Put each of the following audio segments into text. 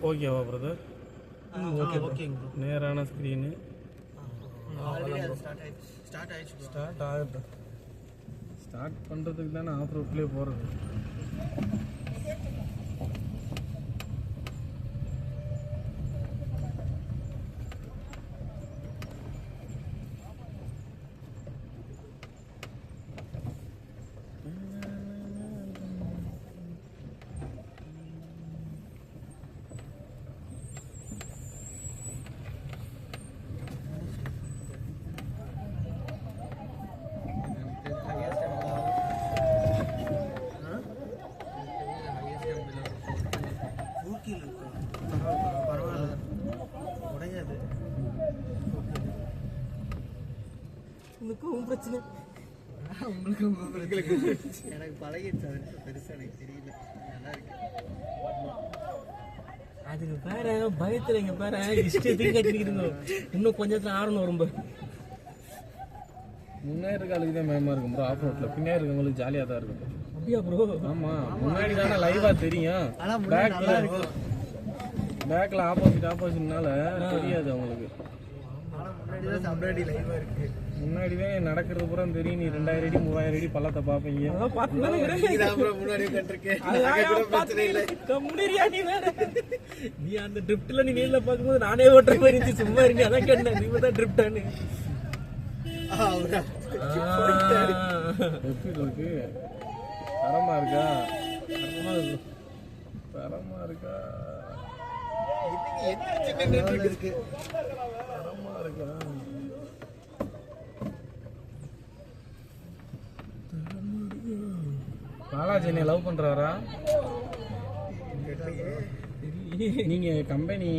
ஓகேவா brother? Okay ஓகேங்க bro. நேரான ஸ்க்ரீனு ஸ்டார்ட் ஆகுது. ஸ்டார்ட் பண்ணுறதுக்கு தானே ஆஃப் ரோட்லேயே போகிறது. பரவாயில்ல, உடையாது. உனக்கும் பிரச்சனை, உங்களுக்கும் எனக்கு பழகிடுச்சு. அது பெருசா எனக்கு தெரியல. நல்லா இருக்கு. அதுக்கு பாரு பயத்துல இங்க பாரு இஷ்டத்துக்கு கட்டிருக்குதுங்க. இன்னும் கொஞ்சத்துல ஆடணும் ரொம்ப. முன்னாடி இருக்க ஆளுக்கு தான் பயமாக இருக்கும் ப்ரோ. ஆஃப் ரோட்டில் பின்னாடி இருக்கவங்களுக்கு ஜாலியாக தான் இருக்கும். அப்படியா ப்ரோ? ஆமாம், முன்னாடி தானே லைவாக தெரியும். பேக்கில் ஆப்போசிட்னால தெரியாது அவங்களுக்கு. முன்னாடி தான் நடக்கிறது பூரா தெரியும். நீ 2000 அடி 3000 அடி பள்ளத்தை பார்ப்பீங்க. நீ அந்த ட்ரிப்ட்ல நீ நேர்ல பார்க்கும்போது நானே ஓட்டுற மாதிரி இருந்துச்சு. சும்மா இருங்க, அதான் கேட்டேன். நீ தான் ட்ரிப்டானு எப்படி இருக்கு? தரமா இருக்கா? தரமா இருக்கா? பாலாஜி என்னை லவ் பண்றாரா? நீங்க கம்பெனி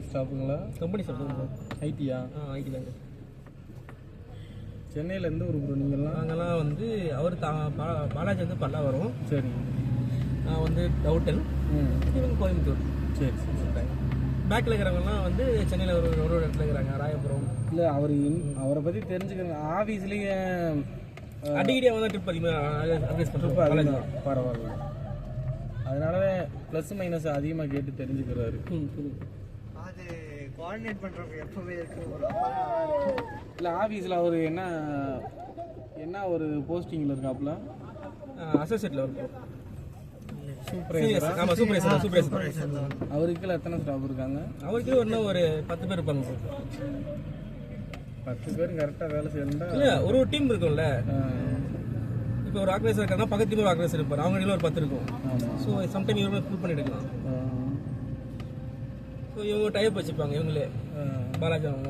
ஸ்டாஃபுங்களா? கம்பெனி சொல்லுங்க. ஐடியா? ஐடி தாங்க. சென்னையில எந்த ஊர் ப்ரோ நீங்கள்லாம்? நாங்கெல்லாம் வந்து அவர் பாலாஜி வந்து பல்லாவரம். சரி. நான் வந்து டவுட்டல். இவங்க கோயம்புத்தூர். சரி சரி. பேக்கில் இருக்கிறவங்கலாம் வந்து சென்னையில் ஒரு இடத்துல இருக்கிறாங்க, ராயபுரம். இல்லை அவரை பற்றி தெரிஞ்சுக்கிறேன். ஆஃபீஸ்லேயே அடிக்கடி அவன் தான் ட்ரிப் அதிகமாக பரவாயில்ல. அதனாலவே ப்ளஸ் மைனஸ் அதிகமாக கேட்டு தெரிஞ்சுக்கிறாரு. அது கோஆர்டினேட் பண்றவங்க எப்பவே இருக்கு. இல்லை ஆஃபீஸில் அவர் என்ன ஒரு போஸ்டிங்கில் இருக்காப்புல? அசோசியேட்டில் இருக்கும். சூப்பர்வைசர். ஆமாம், சூப்பர்வைசர். அவருக்கு எத்தனை ஸ்டாஃப் இருக்காங்க? அவருக்கு இன்னும் ஒரு 10 பேர் இருப்பாங்க. 10 பேர் கரெக்டாக வேலை செய்யணும்டா. இல்லை, ஒரு டீம் இருக்கும்ல. இப்போ ஒரு ஆர்கனைசர் இருக்காங்கன்னா பக்கத்து டீம் ஒரு ஆர்கனைசர் இருப்பார். அவங்க ஒரு 10 இருக்கும். ஸோ சம்டைம் இவங்க ஃபுல் பண்ணி எடுக்கலாம். ஸோ இவங்க டைப் வச்சுப்பாங்க இவங்களே. பாலாஜி அவங்க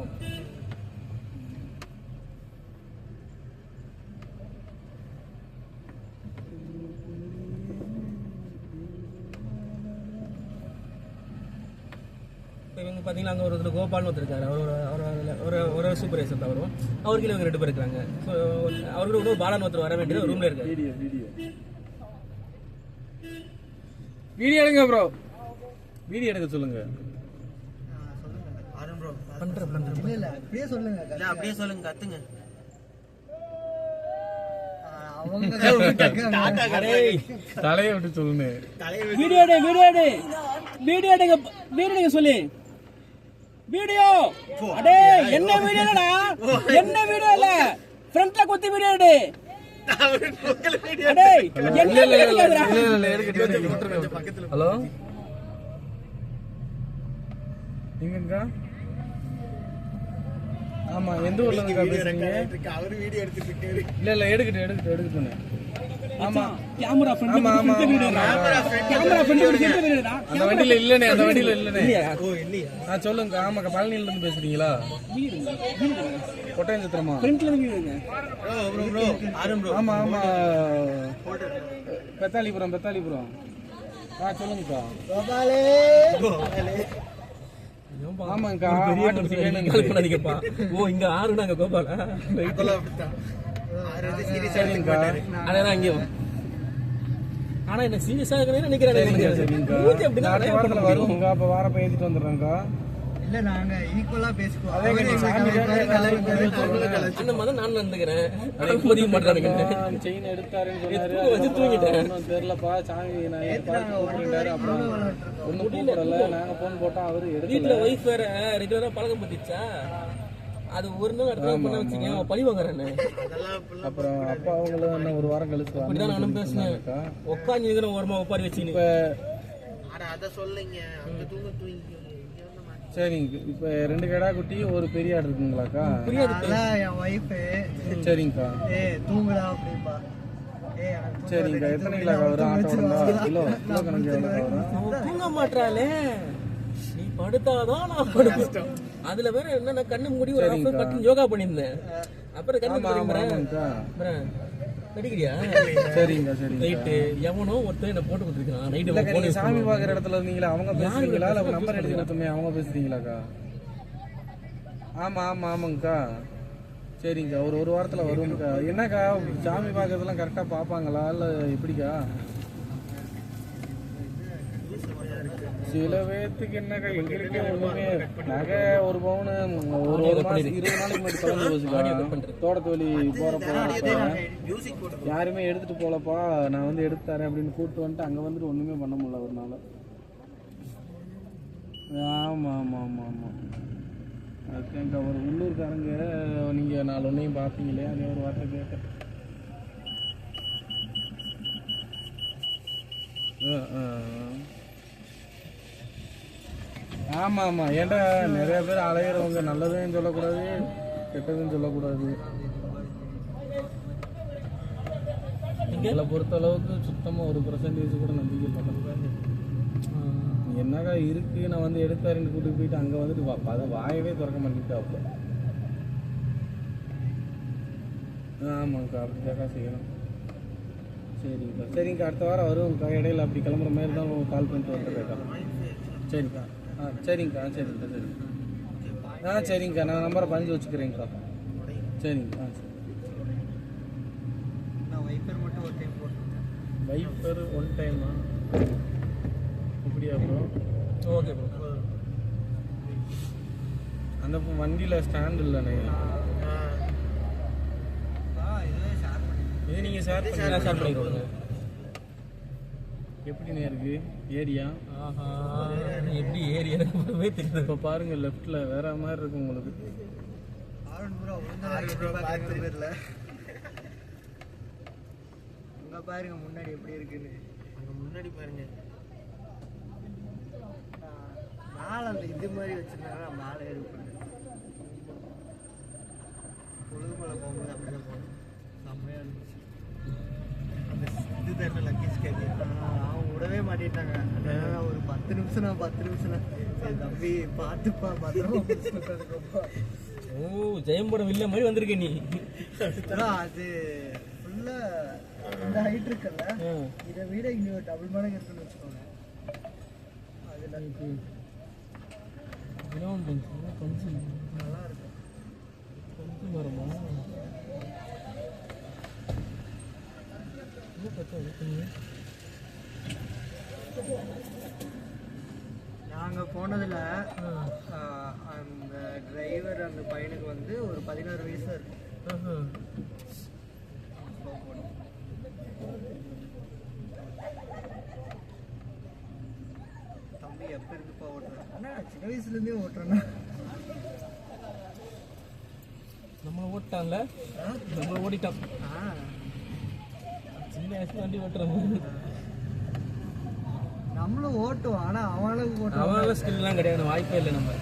இவங்க பார்த்தீங்கன்னா அங்கே ஒரு கோபால்னு ஒருத்தருக்காரு. ஒரு சூப்பர்வைசர் தான் வரும். அவருக்கு இவங்க 2 பேர் இருக்காங்க. ஸோ அவருக்கு இன்னொரு பாலான்னு ஒருத்தர் வர வேண்டியது ரூம்ல இருக்காரு. வீடியோ எடுங்க ப்ரோ. வீடியோ எடுக்க சொல்லுங்க. பண்றேன். இல்ல அப்படியே சொல்லுங்க. இல்ல அப்படியே சொல்லுங்க, கத்துங்க. தலையை விட்டு சொல்லுங்க. வீடியோ எடுங்க சொல்லி வீடியோ. அடே என்ன வீடியோடா? என்ன வீடியோ இல்ல, ஃப்ரண்ட்ல குத்தி வீடியோ எடு. அடே என்ன ஹலோ, எங்கக்கா? ஆமா, எந்த ஊர்ல இருக்கா பேசுறீங்க? அவர் வீடியோ எடுத்துட்டு இருக்காரு. இல்ல எடுக்கட்டும். ஆமா, கேமரா ஃப்ரண்ட்ல வீடியோ. கேமரா ஃப்ரண்ட்ல வீடியோடா. அந்த வண்டியில இல்லனே. ஓ இல்லையா? சொல்லுங்க. ஆமாக்கா, பழனியில இருந்து பேசுறீங்களா? கொட்டையஞ்சத்திரமா? ஃப்ரண்ட்ல வீடியோங்க. Bro bro. ஆமா. பெத்தாலிபுரம். சொல்லுங்கக்கா. கோபாலே. ஆமாங்கக்கா. ஓ இங்க ஆறுனாங்க கோபால. அதான் அங்கேயும். ஆனா என்ன சீரியஸா நினைக்கிறேன். வாரப்ப ஏத்திட்டு வந்துடுறேன்க்கா. இல்ல நாங்க ஈக்குவலா பேசிக்குவோம். அதே அவரு எங்க சாமி கலாய்ப்பாரு. அந்த மாதிரி தான் நான் நடந்துக்கிறேன். மதிக்க மாட்டானுங்க. செயின் எடுத்தாருன்னு சொன்னாரு. எடுத்து வச்சு தூங்கிட்டேன். ஒன்றும் தெரியலப்பா சாமி நான் கூப்பிட்டுட்டாரு. அப்புறம் ஒன்றும் கூப்பிடல. நாங்க போன் போட்டோம் அவரு எடுக்கல. வீட்டுல ஒய்ஃப் வேற ரெகுலரா பழக்கம் பத்திச்சா, அது ஒரு நாள் அடுத்த நாள் பண்ண வச்சுங்க அவன் பழி வாங்குறானே. அப்புறம் அப்பா அவங்களும் இன்னும் ஒரு வாரம் கழிச்சு அப்படிதான் நானும் பேசினேன். உட்காந்து இருக்கிற ஓரமா உட்காரி வச்சுக்கின்னு. இப்ப அத சொல்லுங்க. அங்க தூங்க. சரிங்க. இப்ப 2 கடா குட்டி ஒரு பெரிய ஆடு இருக்குங்களாக்கா? அதான் என் ஒய்ஃப். சரிங்கக்கா. தூங்குடா அப்படிம்பா. சரிங்கக்கா. எத்தனை கிலோ வரும் ஆட்டோ கிலோ கணக்கு எவ்வளோ வரும்? அவன் தூங்க மாட்டாளே, நீ படுத்தாதான் நான் படுப்பேன். அதுல வேற என்ன கண்ணு மூடி ஒரு half hour படுத்து யோகா பண்ணியிருந்தேன். அப்புறம் கண்ணு நடிக்கிறியா? சரிங்க சரிங்க. நைட்டு எவனோ ஒருத்தர் என்ன போட்டு கொடுத்துருக்கான். நைட்டு சாமி பாக்குற இடத்துல இருந்தீங்களா? அவங்க பேசுறீங்களா இல்ல நம்பர் எழுதி கொடுத்தோமே அவங்க பேசுறீங்களாக்கா? ஆமா ஆமா ஆமாங்கக்கா. சரிங்கக்கா. ஒரு வாரத்துல வரும்க்கா. என்னக்கா சாமி பாக்குறதெல்லாம் கரெக்டா பாப்பாங்களா இல்ல எப்படிக்கா? சில பேர்த்துக்கு என்னக்கா எங்களுக்கே ஒண்ணுமே நகை ஒரு பவுனு ஒரு மாசம் 20 நாளைக்கு முன்னாடி கலந்து வச்சுக்கா. தோட்டத்து வழி போறப்ப யாருமே எடுத்துட்டு போலப்பா நான் வந்து எடுத்து தரேன் அப்படின்னு கூப்பிட்டு வந்துட்டு அங்க வந்துட்டு ஒண்ணுமே பண்ண முடியல ஒரு நாள். ஆமா ஆமா ஆமா ஆமா. அதுக்கு ஒரு உள்ளூர்காரங்க நீங்க 4 ஒன்னையும் பாப்பீங்களே அதே ஒரு வார்த்தை கேட்க. ஆமா ஆமா. ஏன்டா நிறைய பேர் அலையிறவங்க நல்லதும் சொல்லக்கூடாது கெட்டதும் சொல்லக்கூடாது. எங்களை பொறுத்த அளவுக்கு சுத்தமா 1% கூட நம்பிக்கை பண்ணக்கூடாது. என்னக்கா இருக்கு நான் வந்து எடுத்தாருன்னு கூட்டிட்டு போயிட்டு அங்க வந்துட்டு அதை வாயவே திறக்க மாட்டேங்கிட்டு அப்போ. ஆமாங்கக்கா அப்படிதாக்கா செய்யணும். சரிங்கக்கா சரிங்கக்கா. அடுத்த வாரம் வருவோம்க்கா. இடையில அப்படி கிளம்புற மாதிரி தான் கால் பண்ணிட்டு வந்துடுறேக்கா. சரிக்கா. சரிங்கக்கா சரிங்கக்கா சரிங்க. சரிங்கக்கா. நான் நம்பரை பதிஞ்சு வச்சுக்கிறேங்க்கா. சரிங்கக்கா. சரி. நான் வைப்பர் மட்டும் ஒரு டைம் போட்டுருக்கேன். வைப்பர் ஒன் டைமா? அப்படியா ப்ரோ? Okay bro. அந்த வண்டியில் ஸ்டாண்ட் இல்லைண்ணே. இது நீங்கள் ஷேர் பண்ணிடுவோங்க. எப்படிண்ணே இருக்கு ஏரியா? எப்படி ஏரியா எனக்கு தெரியுது. இப்போ பாருங்க லெஃப்ட்ல வேற மாதிரி இருக்கு உங்களுக்கு. அங்க பாருங்க முன்னாடி எப்படி இருக்குன்னு. அங்க முன்னாடி பாருங்க. மேல அந்த இது மாதிரி வச்சிருந்தாங்கன்னா மேலே ஏறிப்பேன். பொழுதுமலை போகும்போது அப்படிதான் போகணும். செம்மையா இருந்துச்சு. அந்த இது தானே லக்கேஜ் கேட்க அவங்க விடவே மாட்டிட்டாங்க. அதனால ஒரு 10 நிமிஷம் சரி தம்பி பார்த்துப்பா பத்திரமா பிடிச்சிட்டு. ஓ ஜெயம்பரம் வில்ல மாதிரி வந்திருக்க நீ. அது ஃபுல்லா இந்த ஹைட் இருக்குல்ல, இதை விட இன்னொரு டபுள் மடங்கு இருக்குன்னு வச்சுக்கோங்க. அதுல நல்லா இருக்கும். நாங்க போனதுல அந்த டிரைவர் அந்த பையனுக்கு வந்து ஒரு 16 வயசு இருக்கு. தம்பி எப்ப இருக்குப்பா ஓட்டுறேன்? ஆனா சின்ன வயசுல இருந்தே ஓட்டுறேன்னா நம்மளை ஓட்டான்ல, நம்மளை ஓடிட்டான். சின்ன வயசுல வண்டி ஓட்டுறோம். நம்மளும் ஓட்டுவோம், ஆனா அவனுக்கு ஓட்டுவோம். அவனால ஸ்கில்லாம் கிடையாது, வாய்ப்பே இல்லை. நம்ம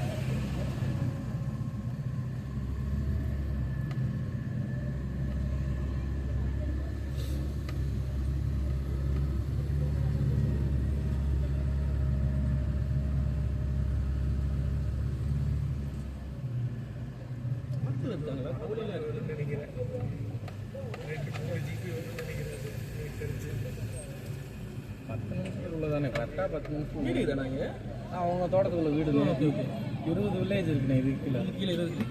உள்ளதானே கரெக்டாக 10 நிமிஷம் வீடு தானே அவங்க தோட்டத்துக்குள்ள வீடு. 20 வில்லேஜ் இருக்குண்ணே இது கீழே.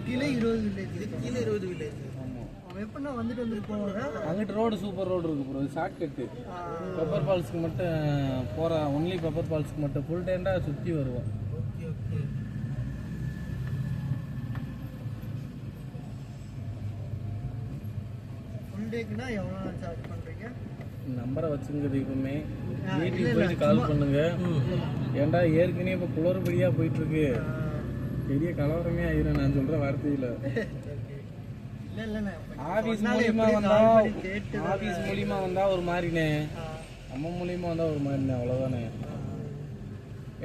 கீழே 20 வில்லேஜ். கீழே 20 வில்லேஜ். ஆமாம். அவன் எப்படின்னா வந்துட்டு வந்துட்டு போவாங்க. அங்கிட்டு ரோடு சூப்பர் ரோடு இருக்கு ப்ரோ. ஷார்ட்கட்டு பெப்பர் ஃபால்ஸுக்கு மட்டும் போகிற ஒன்லி பெப்பர் ஃபால்ஸுக்கு மட்டும் ஃபுல் டைண்டாக சுற்றி வருவோம். Okay okay. டேக்குன்னா எவ்வளோ சார்ஜ் பண்ணுறீங்க? நம்பரை வச்சுங்கிறது எப்பவுமே இல்ல, வீட்டுக்கு இல்ல, போயிட்டு கால் சும்மா. பண்ணுங்க. ஏன்டா ஏற்கனவே இப்போ குளறுபடியாக போயிட்டு இருக்கு, பெரிய கலவரமே ஆயிரும் நான் சொல்ற வார்த்தையில. ஆபீஸ் மூலியமா வந்தா ஆபீஸ் மூலியமா வந்தா ஒரு மாதிரினே, நம்ம மூலியமா வந்தா ஒரு மாதிரினே, அவ்வளவுதானே.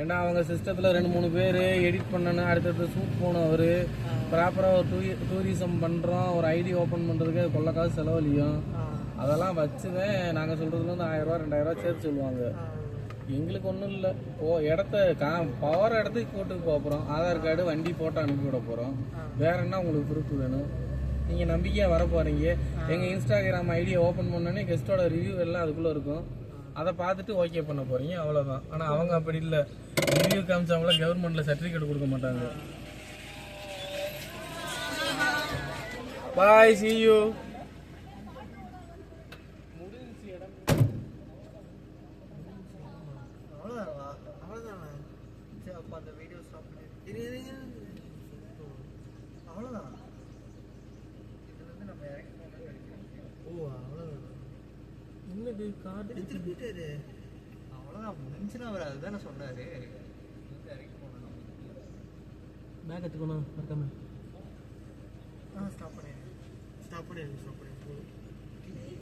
ஏன்னா அவங்க சிஸ்டத்துல 2-3 பேர் எடிட் பண்ணணும், அடுத்தடுத்து ஷூட் போகணும். அவரு ப்ராப்பரா ஒரு டூரிசம் பண்றோம், ஒரு ஐடி ஓபன் பண்றதுக்கு கொள்ள காசு செலவழியும். அதெல்லாம் வச்சுதான் நாங்க சொல்றதுல இருந்து 1000 ரூபா 2000 ரூபா சேர்த்து சொல்லுவாங்க. எங்களுக்கு ஒன்றும் இல்லை. போகிற இடத்துக்கு போட்டுக்கு போகிறோம், ஆதார் கார்டு வண்டி போட்டோ அனுப்பி விட போகிறோம். வேற என்ன உங்களுக்கு ப்ரூஃப் வேணும்? நீங்கள் நம்பிக்கையாக வர போகிறீங்க. எங்கள் இன்ஸ்டாகிராம் ஐடியை ஓப்பன் பண்ணோன்னே கெஸ்ட்டோட ரிவ்யூ எல்லாம் அதுக்குள்ளே இருக்கும். அதை பார்த்துட்டு ஓகே பண்ண போகிறீங்க, அவ்வளோதான். ஆனால் அவங்க அப்படி இல்லை. ரிவ்யூ காமிச்சவங்கள கவர்மெண்ட்டில் சர்டிஃபிகேட் கொடுக்க மாட்டாங்க. பாய், see you. அந்த வீடியோ ஸ்டாப் பண்ணி அவ்வளோதான். இதுலேருந்து நம்ம இறக்கி போனது கிடைக்கும். ஓ அவ்வளோதான். என்னது கார்டு எடுத்துட்டு அவ்வளோதான் முடிஞ்சுன்னா அவர் அதுதானே சொன்னார். இறக்கி போனோம். பேக் எடுத்துக்கணும் மறக்காம. ஸ்டாப் பண்ணிடு.